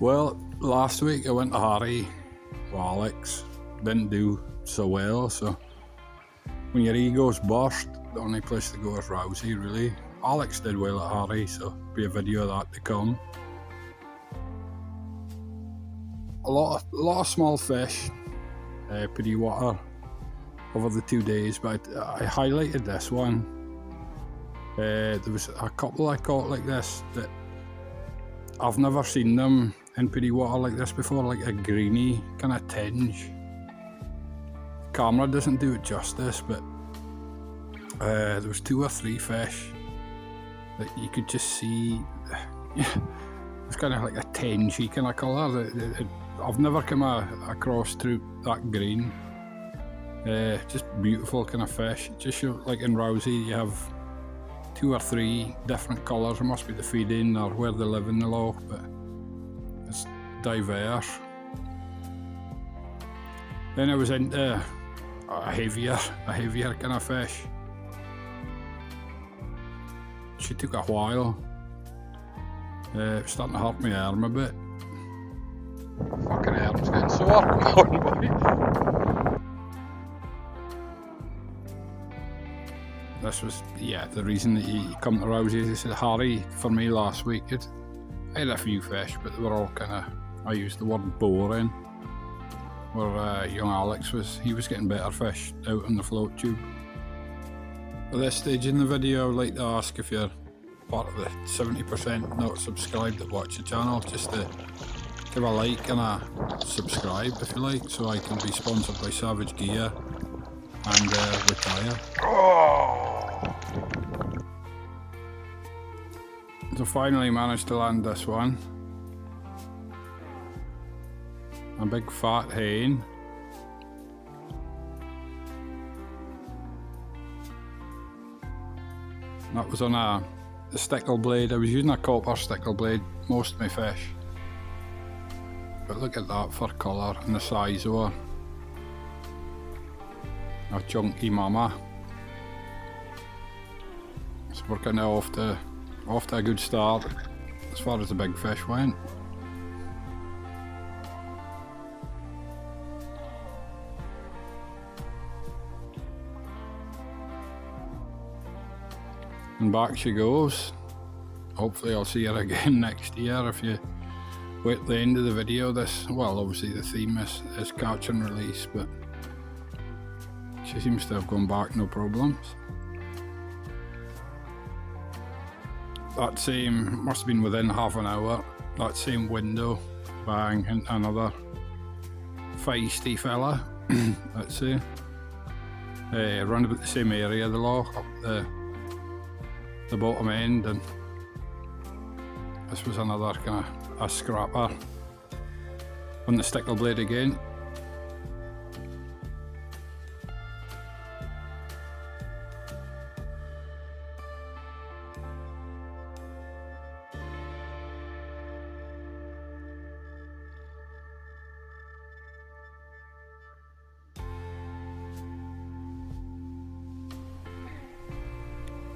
Well, last week I went to Harry with Alex. Didn't do so well, so when your ego's burst, the only place to go is Rousey, really. Alex did well at Harry, so be a video of that to come. A lot of small fish, pretty water over the 2 days, but I highlighted this one. There was a couple I caught like this that I've never seen them in pretty water like this before, like a greeny kind of tinge. Camera doesn't do it justice, but there was 2 or 3 fish that you could just see. It's kind of like a tangey kind of colour. I've never come across Trout that green. Just beautiful kind of fish. Just show, like in Rousey, you have 2 or 3 different colours. It must be the feeding or where they live in the loch, but it's diverse. Then I was into a heavier kind of fish. She took a while. It's starting to hurt my arm a bit. Fucking arm's getting sore. Come on, boy. This was, the reason that you come to Rousey. They said Harry for me last week. I had a few fish, but they were all kind of, I used the word boring. Where young Alex was getting better fish out on the float tube. At this stage in the video, I'd like to ask if you're part of the 70% not subscribed that watch the channel, just to give a like and a subscribe if you like, so I can be sponsored by Savage Gear and retire. So finally managed to land this one. A big fat hen. That was on a stickle blade. I was using a copper stickle blade most of my fish. But look at that for colour and the size of her. A chunky mama. So we're kind of off to a good start as far as the big fish went. And back she goes. Hopefully I'll see her again next year. If you wait till the end of the video, obviously the theme is catch and release, but she seems to have gone back no problems. That same, must have been within half an hour, that same window, bang, and another feisty fella, let's say. Around about the same area of the loch, up the bottom end, and this was another kind of a scrapper on the stickle blade again.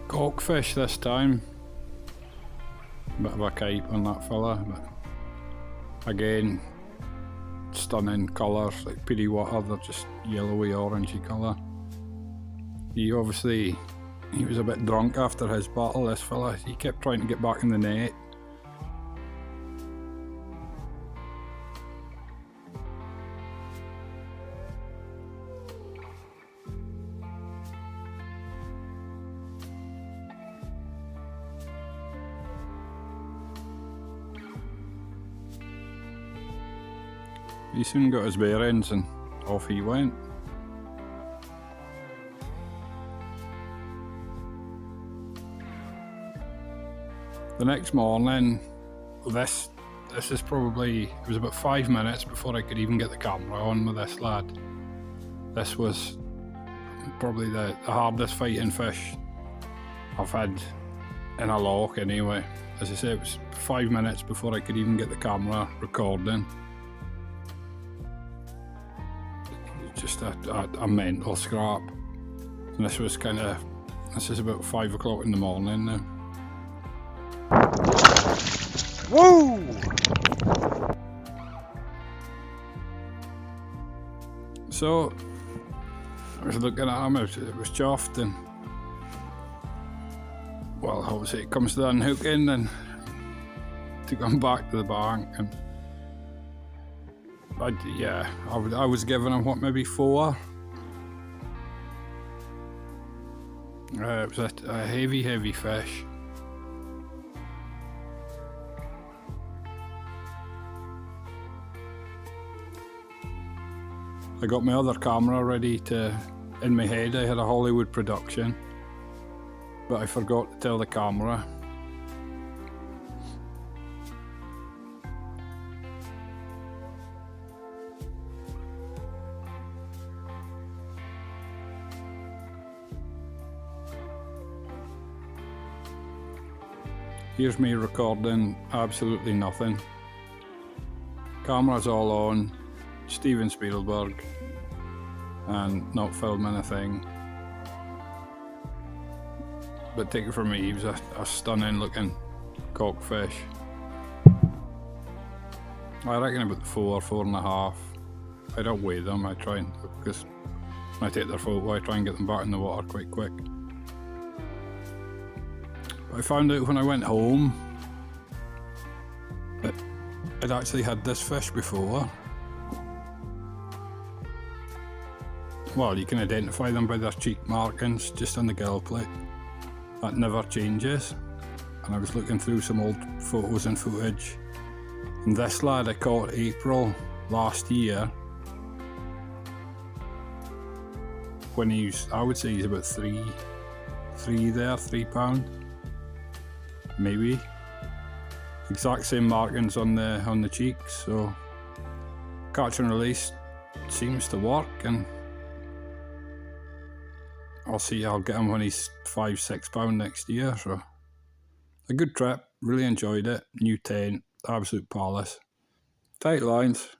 Hawkfish this time. Bit of a cape on that fella, but again, stunning colours, like pretty water, they're just yellowy orangey colour. He was a bit drunk after his battle, this fella. He kept trying to get back in the net. He soon got his bearings and off he went. The next morning, this is probably, it was about 5 minutes before I could even get the camera on with this lad. This was probably the hardest fighting fish I've had in a loch anyway. As I say, it was 5 minutes before I could even get the camera recording. Just a mental scrap. And this is about 5 o'clock in the morning now. Woo! So I was looking at him, it was chuffed, and well, obviously it comes to unhooking, and took him back to the bank, and I was giving him what, maybe 4. It was a heavy fish. I got my other camera ready in my head. I had a Hollywood production, but I forgot to tell the camera. Here's me recording absolutely nothing. Camera's all on, Steven Spielberg, and not filming a thing. But take it from me, he was a stunning looking cockfish. I reckon about 4.5. I don't weigh them, I try and, because when I take their photo I try and get them back in the water quite quick. I found out when I went home that I'd actually had this fish before. Well, you can identify them by their cheek markings just on the gill plate. That never changes. And I was looking through some old photos and footage, and this lad I caught April last year when I would say he's about 3 pound. Maybe. Exact same markings on the cheeks, so catch and release seems to work, and I'll get him when he's 5-6 pound next year. So a good trip, really enjoyed it. New tent, absolute palace. Tight lines.